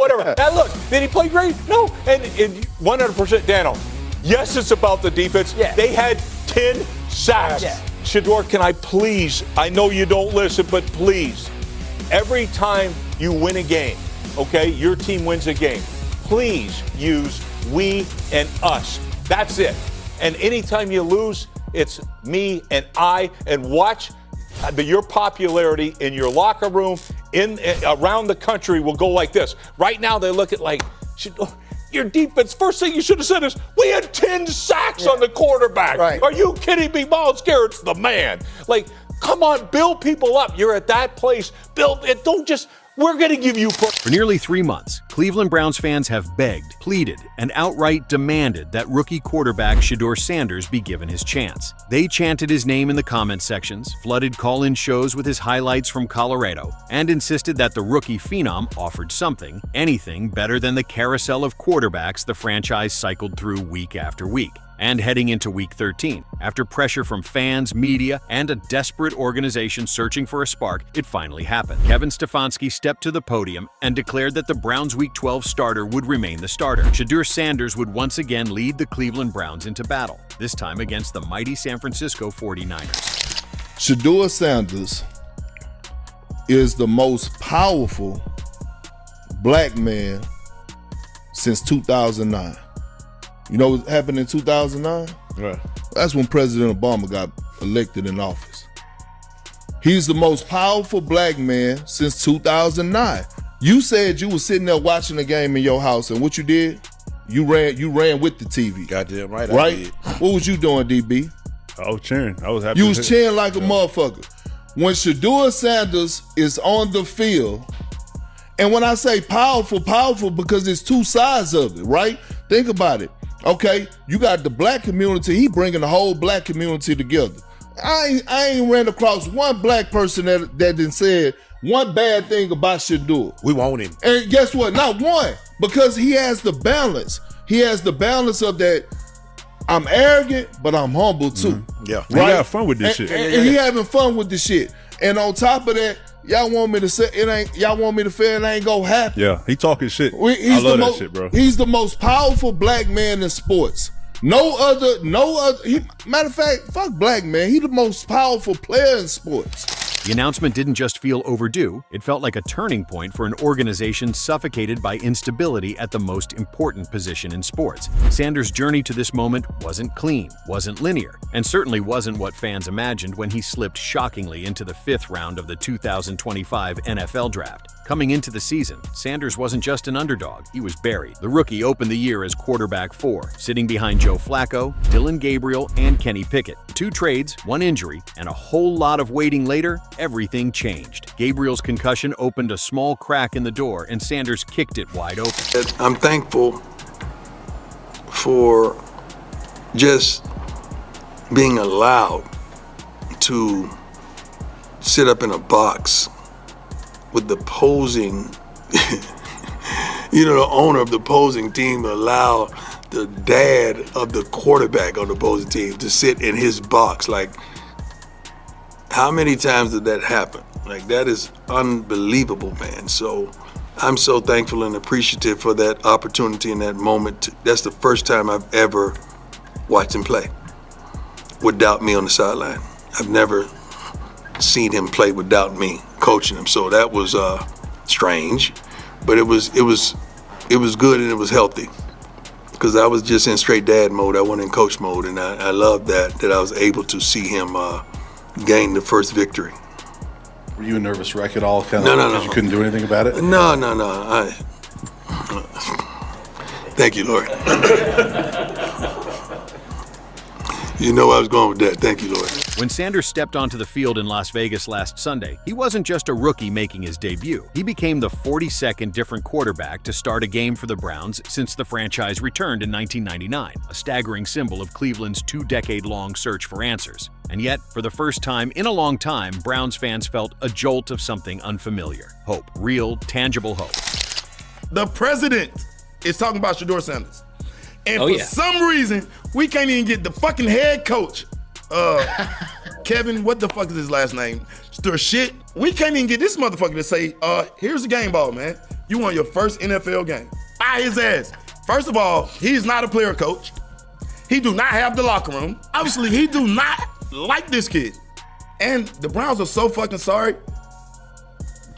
whatever. Now look, did he play great? No. And 100% Dano. Yes, it's about the defense. Yeah. They had 10 sacks. Yeah. Shedeur, can I please, I know you don't listen, but please, every time you win a game, okay, your team wins a game, please use we and us. That's it. And anytime you lose, it's me and I. And watch your popularity in your locker room, around the country will go like this. Right now, they look at like, your defense, first thing you should have said is, we had 10 sacks on the quarterback. Right. Are you kidding me? Miles Garrett's the man. Like, come on, build people up. You're at that place. Build it. Don't just, we're going to give you. For nearly 3 months, Cleveland Browns fans have begged, pleaded, and outright demanded that rookie quarterback Shedeur Sanders be given his chance. They chanted his name in the comment sections, flooded call-in shows with his highlights from Colorado, and insisted that the rookie phenom offered something, anything better than the carousel of quarterbacks the franchise cycled through week after week. And heading into Week 13, after pressure from fans, media, and a desperate organization searching for a spark, it finally happened. Kevin Stefanski stepped to the podium and declared that the Browns' Week 12 starter would remain the starter. Shedeur Sanders would once again lead the Cleveland Browns into battle, this time against the mighty San Francisco 49ers. Shedeur Sanders is the most powerful black man since 2009. You know what happened in 2009? Right. That's when President Obama got elected in office. He's the most powerful black man since 2009. You said you were sitting there watching the game in your house, and what you did? You ran with the TV. Goddamn right. Right? I did. What was you doing, DB? I was cheering. I was happy. You was cheering like a motherfucker. When Shedeur Sanders is on the field, and when I say powerful because there's two sides of it, right? Think about it. Okay, you got the black community. He bringing the whole black community together. I ain't ran across one black person that done said one bad thing about Shedeur. We want him. And guess what? Not one. Because he has the balance. He has the balance of that. I'm arrogant, but I'm humble too. Mm-hmm. Yeah, right? He having fun with this shit. And he having fun with this shit. And on top of that, y'all want me to say it ain't. Y'all want me to feel it ain't gonna happen. Yeah, he talking shit. I love that shit, bro. He's the most powerful black man in sports. No other. Matter of fact, fuck black man. He the most powerful player in sports. The announcement didn't just feel overdue, it felt like a turning point for an organization suffocated by instability at the most important position in sports. Sanders' journey to this moment wasn't clean, wasn't linear, and certainly wasn't what fans imagined when he slipped shockingly into the 5th round of the 2025 NFL Draft. Coming into the season, Sanders wasn't just an underdog, he was buried. The rookie opened the year as quarterback 4, sitting behind Joe Flacco, Dylan Gabriel, and Kenny Pickett. 2 trades, 1 injury, and a whole lot of waiting later, everything changed. Gabriel's concussion opened a small crack in the door, and Sanders kicked it wide open. I'm thankful for just being allowed to sit up in a box with the opposing, the owner of the opposing team allow the dad of the quarterback on the opposing team to sit in his box. Like, how many times did that happen? Like, that is unbelievable, man. So I'm so thankful and appreciative for that opportunity in that moment. That's the first time I've ever watched him play without me on the sideline. I've never seen him play without me coaching him. So that was strange, but it was good and it was healthy, because I was just in straight dad mode. I wasn't in coach mode, and I love that I was able to see him gain the first victory. Were you a nervous wreck at all? No. Because you couldn't do anything about it? No. Thank you, Lord. You know I was going with that. Thank you, Lord. When Sanders stepped onto the field in Las Vegas last Sunday, he wasn't just a rookie making his debut. He became the 42nd different quarterback to start a game for the Browns since the franchise returned in 1999, a staggering symbol of Cleveland's 2-decade-long search for answers. And yet, for the first time in a long time, Browns fans felt a jolt of something unfamiliar. Hope. Real, tangible hope. The president is talking about Shedeur Sanders. And for some reason, we can't even get the fucking head coach, Kevin, what the fuck is his last name? Shit. We can't even get this motherfucker to say, here's the game ball, man. You won your first NFL game. By his ass. First of all, he's not a player coach. He do not have the locker room. Obviously, he do not like this kid. And the Browns are so fucking sorry.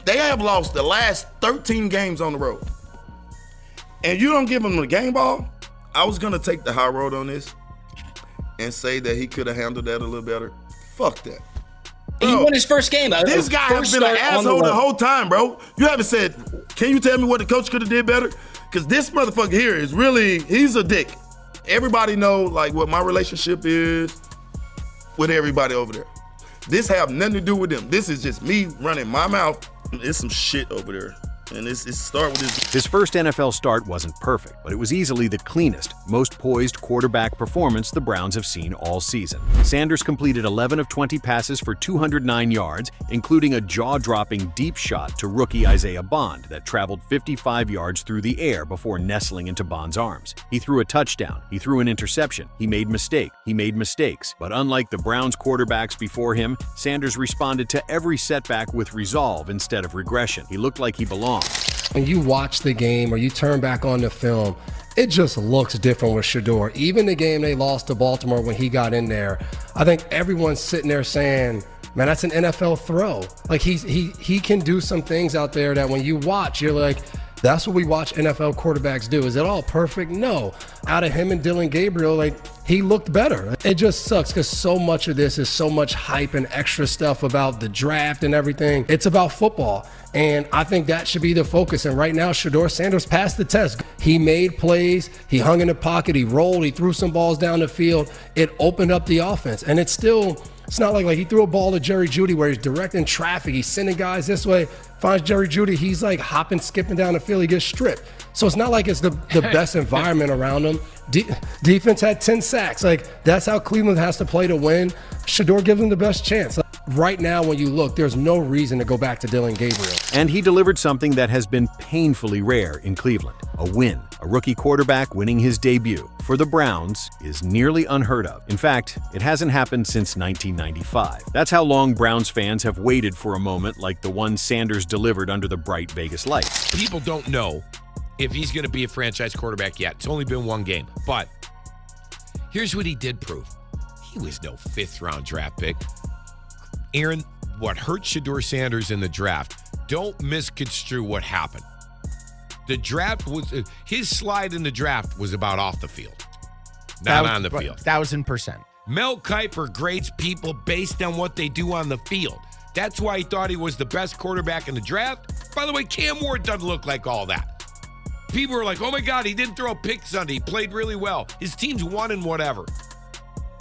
They have lost the last 13 games on the road. And you don't give him the game ball? I was gonna take the high road on this and say that he could have handled that a little better. Fuck that. Bro, he won his first game. This guy has been an asshole the whole time, bro. You haven't said, can you tell me what the coach could have did better? Because this motherfucker here is really, he's a dick. Everybody know like what my relationship is with everybody over there. This have nothing to do with them. This is just me running my mouth. There's some shit over there. And it start with this. His first NFL start wasn't perfect, but it was easily the cleanest, most poised quarterback performance the Browns have seen all season. Sanders completed 11 of 20 passes for 209 yards, including a jaw-dropping deep shot to rookie Isaiah Bond that traveled 55 yards through the air before nestling into Bond's arms. He threw a touchdown. He threw an interception. He made mistakes. But unlike the Browns quarterbacks before him, Sanders responded to every setback with resolve instead of regression. He looked like he belonged. When you watch the game or you turn back on the film, it just looks different with Shedeur. Even the game they lost to Baltimore when he got in there, I think everyone's sitting there saying, man, that's an NFL throw. Like he can do some things out there that when you watch, you're like, that's what we watch NFL quarterbacks do. Is it all perfect? No. Out of him and Dylan Gabriel, like, he looked better. It just sucks because so much of this is so much hype and extra stuff about the draft and everything. It's about football. And I think that should be the focus. And right now, Shedeur Sanders passed the test. He made plays. He hung in the pocket. He rolled. He threw some balls down the field. It opened up the offense. And it's not like he threw a ball to Jerry Jeudy where he's directing traffic. He's sending guys this way. Finds Jerry Jeudy. He's like hopping, skipping down the field. He gets stripped. So it's not like it's the best environment around him. Defense had 10 sacks. Like, that's how Cleveland has to play to win. Shedeur gives them the best chance. Right now, when you look, there's no reason to go back to Dylan Gabriel. And he delivered something that has been painfully rare in Cleveland, a win. A rookie quarterback winning his debut for the Browns is nearly unheard of. In fact, it hasn't happened since 1995. That's how long Browns fans have waited for a moment like the one Sanders delivered under the bright Vegas lights. People don't know if he's going to be a franchise quarterback yet. It's only been one game. But here's what he did prove. He was no fifth-round draft pick. Aaron, what hurt Shedeur Sanders in the draft, don't misconstrue what happened. The draft was, his slide in the draft was about off the field, not on the field. 1,000%. Mel Kiper grades people based on what they do on the field. That's why he thought he was the best quarterback in the draft. By the way, Cam Ward doesn't look like all that. People are like, oh my God, he didn't throw a pick Sunday. He played really well. His team's won and whatever.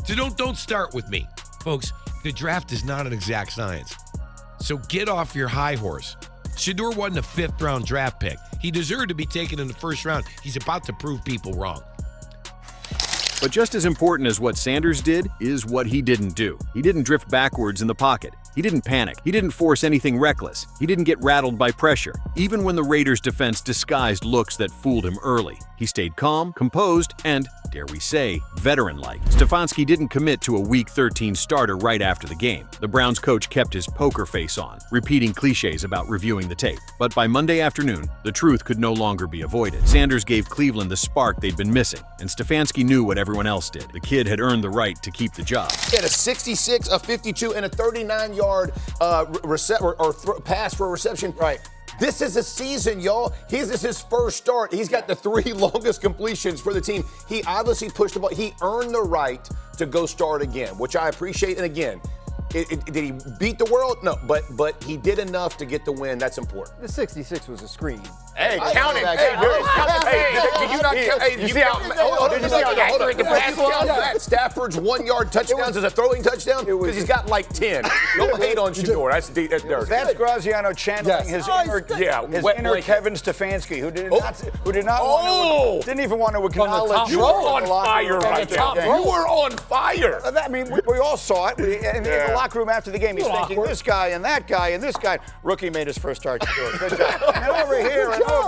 So don't start with me. Folks, the draft is not an exact science. So get off your high horse. Shedeur wasn't a fifth-round draft pick. He deserved to be taken in the first round. He's about to prove people wrong. But just as important as what Sanders did is what he didn't do. He didn't drift backwards in the pocket. He didn't panic. He didn't force anything reckless. He didn't get rattled by pressure. Even when the Raiders' defense disguised looks that fooled him early, he stayed calm, composed, and, dare we say, veteran-like. Stefanski didn't commit to a Week 13 starter right after the game. The Browns coach kept his poker face on, repeating cliches about reviewing the tape. But by Monday afternoon, the truth could no longer be avoided. Sanders gave Cleveland the spark they'd been missing, and Stefanski knew what everyone else did. The kid had earned the right to keep the job. He had a 66, a 52, and a 39-yard pass for a reception. Right. This is a season, y'all. This is his first start. He's got the 3 longest completions for the team. He obviously pushed the ball. He earned the right to go start again, which I appreciate. And again, did he beat the world? No, but he did enough to get the win. That's important. The 66 was a screen. Hey, count it. Did you not count? Hey, you see how accurate the pass was? Stafford's 1-yard touchdowns is a throwing touchdown because he's got like 10. Don't hate on Shedeur. That's Graziano channeling his inner Kevin Stefanski, who did not didn't even want to acknowledge. You were on fire right there. You were on fire. I mean, we all saw it. In the locker room after the game, he's thinking this guy and that guy and this guy. Rookie made his first start. Good job. And over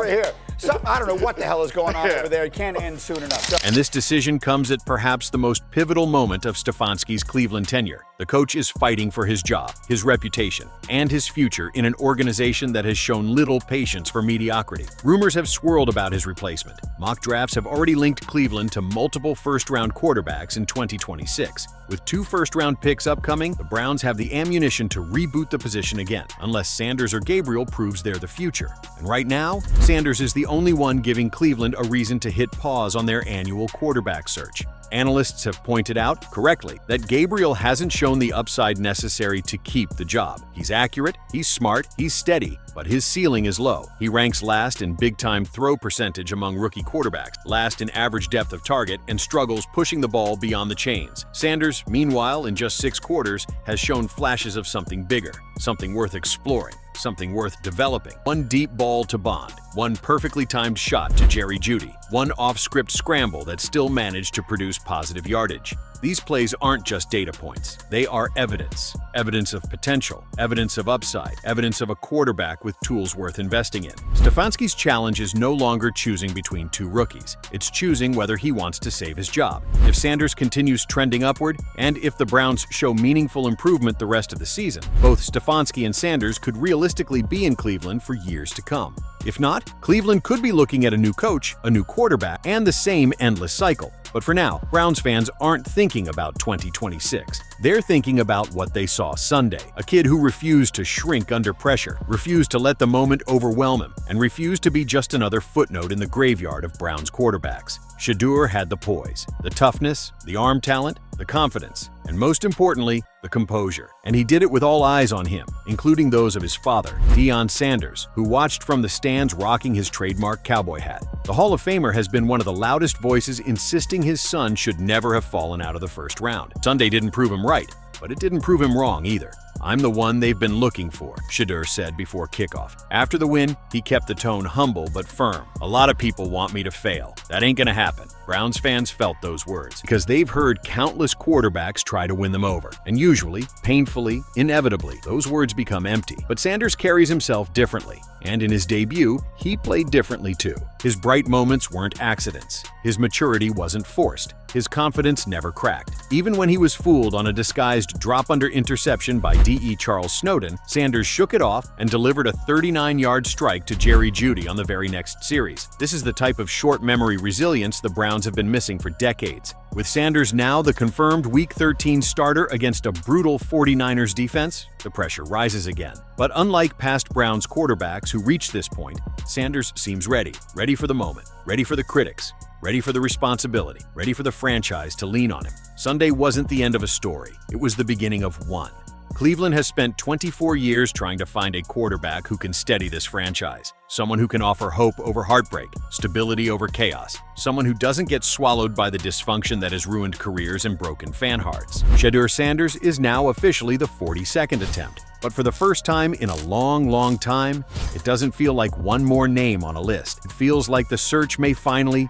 here. I don't know what the hell is going on over there. It can't end soon enough. And this decision comes at perhaps the most pivotal moment of Stefanski's Cleveland tenure. The coach is fighting for his job, his reputation, and his future in an organization that has shown little patience for mediocrity. Rumors have swirled about his replacement. Mock drafts have already linked Cleveland to multiple first-round quarterbacks in 2026. With 2 first-round picks upcoming, the Browns have the ammunition to reboot the position again, unless Sanders or Gabriel proves they're the future. And right now, Sanders is the only one giving Cleveland a reason to hit pause on their annual quarterback search. Analysts have pointed out, correctly, that Gabriel hasn't shown the upside necessary to keep the job. He's accurate, he's smart, he's steady, but his ceiling is low. He ranks last in big-time throw percentage among rookie quarterbacks, last in average depth of target, and struggles pushing the ball beyond the chains. Sanders, meanwhile, in just 6 quarters, has shown flashes of something bigger, something worth exploring, something worth developing. One deep ball to Bond, one perfectly timed shot to Jerry Jeudy, one off-script scramble that still managed to produce positive yardage. These plays aren't just data points. They are evidence. Evidence of potential, evidence of upside, evidence of a quarterback with tools worth investing in. Stefanski's challenge is no longer choosing between 2 rookies. It's choosing whether he wants to save his job. If Sanders continues trending upward, and if the Browns show meaningful improvement the rest of the season, both Stefanski and Sanders could realistically be in Cleveland for years to come. If not, Cleveland could be looking at a new coach, a new quarterback, and the same endless cycle. But for now, Browns fans aren't thinking about 2026. They're thinking about what they saw Sunday. A kid who refused to shrink under pressure, refused to let the moment overwhelm him, and refused to be just another footnote in the graveyard of Browns quarterbacks. Shedeur had the poise, the toughness, the arm talent, the confidence, and most importantly, the composure. And he did it with all eyes on him, including those of his father, Deion Sanders, who watched from the stands rocking his trademark cowboy hat. The Hall of Famer has been one of the loudest voices insisting his son should never have fallen out of the first round. Sunday didn't prove him right, but it didn't prove him wrong either. "I'm the one they've been looking for," Shedeur said before kickoff. After the win, he kept the tone humble but firm. "A lot of people want me to fail. That ain't gonna happen." Browns fans felt those words because they've heard countless quarterbacks try to win them over. And usually, painfully, inevitably, those words become empty. But Sanders carries himself differently. And in his debut, he played differently too. His bright moments weren't accidents. His maturity wasn't forced. His confidence never cracked. Even when he was fooled on a disguised drop-under interception by D.E. Charles Snowden, Sanders shook it off and delivered a 39-yard strike to Jerry Jeudy on the very next series. This is the type of short-memory resilience the Browns have been missing for decades. With Sanders now the confirmed Week 13 starter against a brutal 49ers defense, the pressure rises again. But unlike past Browns quarterbacks who reached this point, Sanders seems ready for the moment, ready for the critics, ready for the responsibility, ready for the franchise to lean on him. Sunday wasn't the end of a story. It was the beginning of one. Cleveland has spent 24 years trying to find a quarterback who can steady this franchise. Someone who can offer hope over heartbreak, stability over chaos. Someone who doesn't get swallowed by the dysfunction that has ruined careers and broken fan hearts. Shedeur Sanders is now officially the 42nd attempt. But for the first time in a long, long time, it doesn't feel like one more name on a list. It feels like the search may finally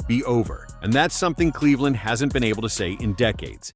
be over. And that's something Cleveland hasn't been able to say in decades.